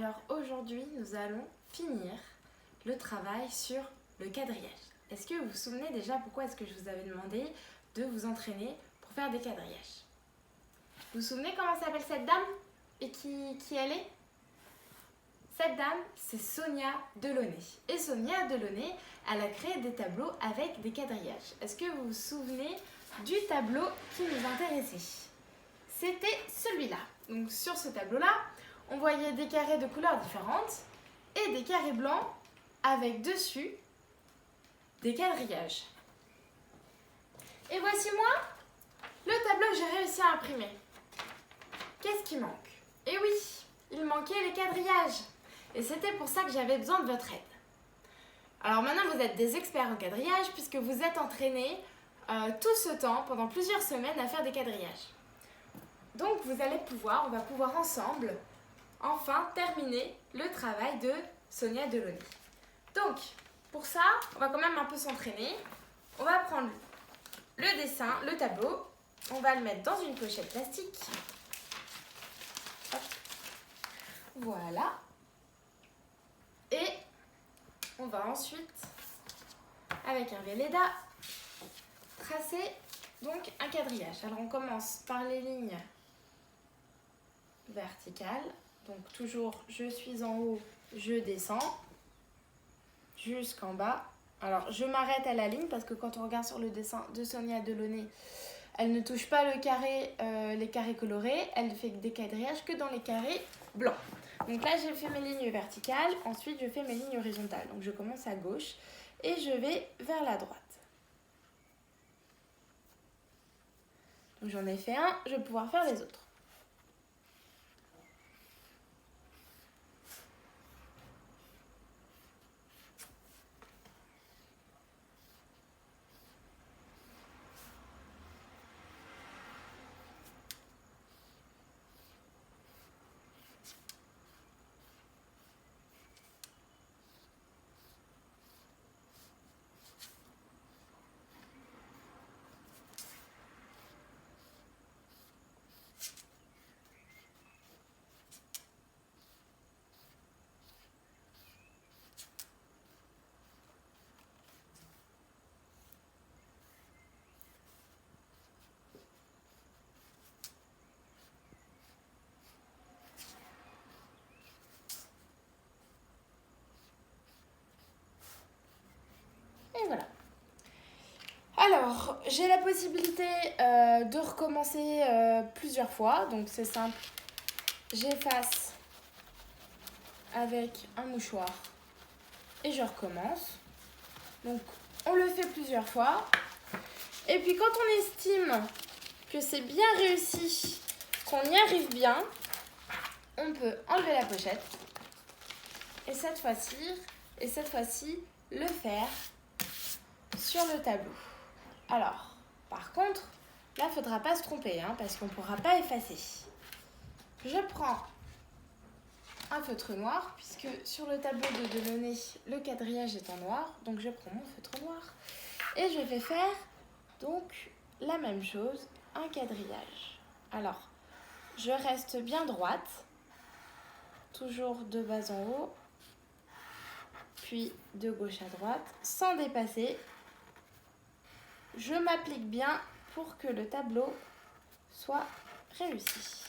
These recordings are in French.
Alors aujourd'hui, nous allons finir le travail sur le quadrillage. Est-ce que vous vous souvenez déjà pourquoi est-ce que je vous avais demandé de vous entraîner pour faire des quadrillages? Vous vous souvenez comment s'appelle cette dame et qui elle est? Cette dame, c'est Sonia Delaunay. Et Sonia Delaunay, elle a créé des tableaux avec des quadrillages. Est-ce que vous vous souvenez du tableau qui nous intéressait? C'était celui-là. Donc sur ce tableau-là, on voyait des carrés de couleurs différentes et des carrés blancs avec dessus des quadrillages. Et voici moi, le tableau que j'ai réussi à imprimer. Qu'est-ce qui manque? Eh oui, il manquait les quadrillages. Et c'était pour ça que j'avais besoin de votre aide. Alors maintenant, vous êtes des experts en quadrillage puisque vous êtes entraînés tout ce temps, pendant plusieurs semaines, à faire des quadrillages. Donc on va pouvoir ensemble, enfin, terminer le travail de Sonia Delaunay. Donc, pour ça, on va quand même un peu s'entraîner. On va prendre le dessin, le tableau, on va le mettre dans une pochette plastique. Hop. Voilà. Et on va ensuite, avec un Velleda, tracer donc un quadrillage. Alors on commence par les lignes verticales. Donc toujours, je suis en haut, je descends jusqu'en bas. Alors je m'arrête à la ligne parce que quand on regarde sur le dessin de Sonia Delaunay, elle ne touche pas les carrés colorés, elle ne fait des quadrillages que dans les carrés blancs. Donc là, j'ai fait mes lignes verticales, ensuite je fais mes lignes horizontales. Donc je commence à gauche et je vais vers la droite. Donc j'en ai fait un, je vais pouvoir faire les autres. Et voilà. Alors, j'ai la possibilité de recommencer plusieurs fois. Donc c'est simple. J'efface avec un mouchoir et je recommence. Donc on le fait plusieurs fois. Et puis quand on estime que c'est bien réussi, qu'on y arrive bien, on peut enlever la pochette et cette fois-ci le faire sur le tableau. Alors, par contre, là, il ne faudra pas se tromper parce qu'on ne pourra pas effacer. Je prends un feutre noir, puisque sur le tableau de Delaunay, le quadrillage est en noir. Donc, je prends mon feutre noir et je vais faire donc la même chose, un quadrillage. Alors, je reste bien droite, toujours de bas en haut, puis de gauche à droite, sans dépasser. Je m'applique bien pour que le tableau soit réussi.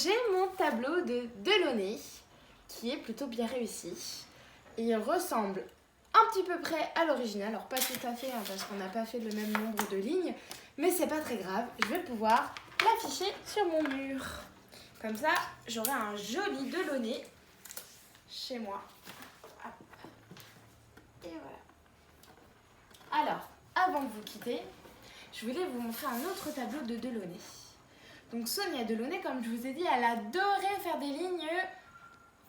j'ai mon tableau de Delaunay qui est plutôt bien réussi. Il ressemble un petit peu près à l'original, alors pas tout à fait hein, parce qu'on n'a pas fait le même nombre de lignes, mais c'est pas très grave, je vais pouvoir l'afficher sur mon mur. Comme ça, j'aurai un joli Delaunay chez moi. Hop. Et voilà. Alors, avant de vous quitter, je voulais vous montrer un autre tableau de Delaunay. Donc Sonia Delaunay, comme je vous ai dit, elle adorait faire des lignes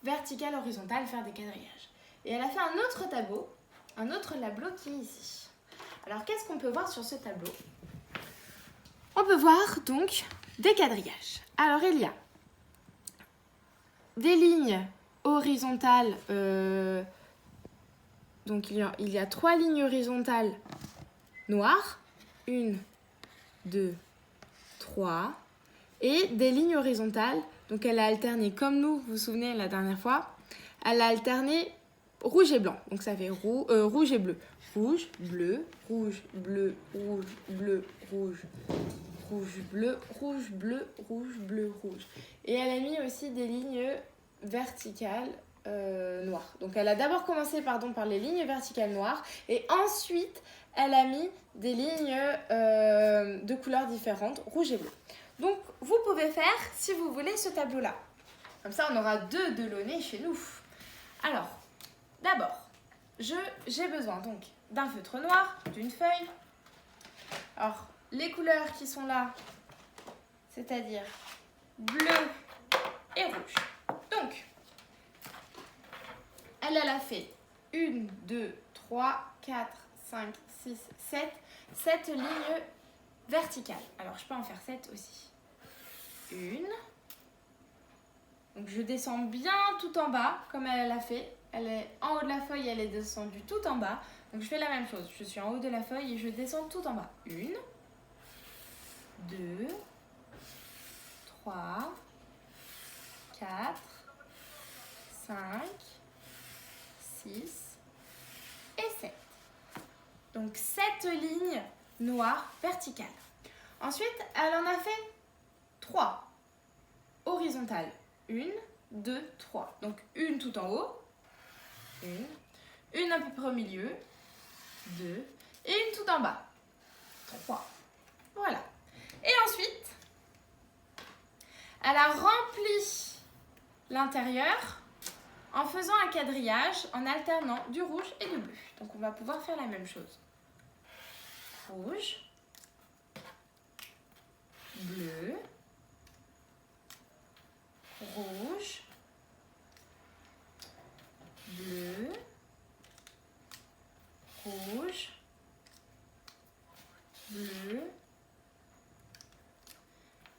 verticales, horizontales, faire des quadrillages. Et elle a fait un autre tableau qui est ici. Alors qu'est-ce qu'on peut voir sur ce tableau? On peut voir donc des quadrillages. Alors il y a des lignes horizontales, donc il y a 3 lignes horizontales noires, 1, 2, 3, et des lignes horizontales, donc elle a alterné comme nous, vous vous souvenez la dernière fois, elle a alterné rouge et blanc, donc ça fait rouge et bleu. Rouge, bleu, rouge, bleu, rouge, bleu, rouge, rouge, bleu, rouge, bleu, rouge, bleu, rouge. Et elle a mis aussi des lignes verticales noires. Donc elle a d'abord commencé par les lignes verticales noires et ensuite elle a mis des lignes de couleurs différentes, rouge et bleu. Donc vous pouvez faire si vous voulez ce tableau-là. Comme ça on aura 2 Delaunay chez nous. Alors, d'abord, j'ai besoin donc d'un feutre noir, d'une feuille. Alors, les couleurs qui sont là, c'est-à-dire bleu et rouge. Donc, elle a fait 1, 2, 3, 4, 5, 6, 7 lignes verticales. Alors, je peux en faire 7 aussi. 1. Donc, je descends bien tout en bas, comme elle l'a fait. Elle est en haut de la feuille, elle est descendue tout en bas. Donc, je fais la même chose. Je suis en haut de la feuille et je descends tout en bas. 1, 2, 3, 4, 5, 6 et 7. Donc 7 lignes noires verticales. Ensuite, elle en a fait 3 horizontales. 1, 2, 3. Donc une tout en haut. Une à peu près au milieu. 2. Et une tout en bas. 3. Voilà. Et ensuite, elle a rempli l'intérieur en faisant un quadrillage en alternant du rouge et du bleu. Donc on va pouvoir faire la même chose. Rouge, bleu, rouge, bleu, rouge, bleu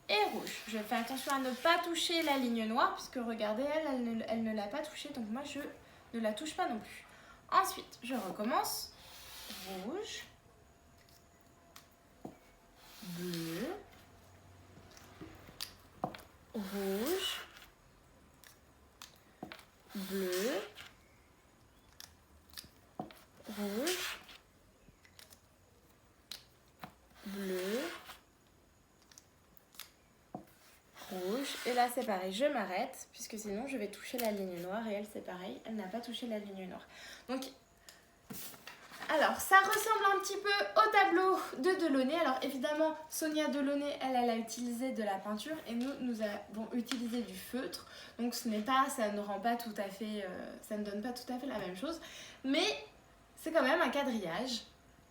et rouge. Je fais attention à ne pas toucher la ligne noire puisque regardez, elle ne l'a pas touchée, donc moi je ne la touche pas non plus. Ensuite, je recommence. Rouge, bleu, rouge, bleu, rouge, bleu, rouge. Et là c'est pareil, je m'arrête puisque sinon je vais toucher la ligne noire et elle c'est pareil, elle n'a pas touché la ligne noire. Donc, alors ça ressemble un petit peu au tableau de Delaunay. Alors évidemment Sonia Delaunay elle a utilisé de la peinture et nous avons utilisé du feutre. Donc ça ne rend pas tout à fait, ça ne donne pas tout à fait la même chose. Mais c'est quand même un quadrillage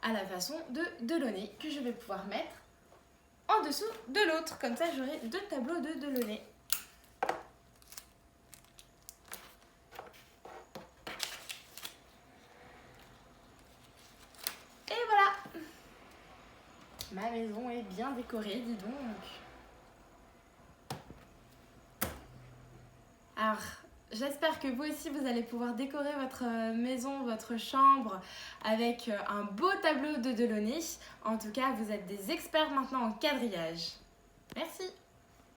à la façon de Delaunay que je vais pouvoir mettre en dessous de l'autre. Comme ça, j'aurai 2 tableaux de Delaunay. Et voilà. Ma maison est bien décorée, dis donc. Alors, j'espère que vous aussi, vous allez pouvoir décorer votre maison, votre chambre avec un beau tableau de Delaunay. En tout cas, vous êtes des experts maintenant en quadrillage. Merci.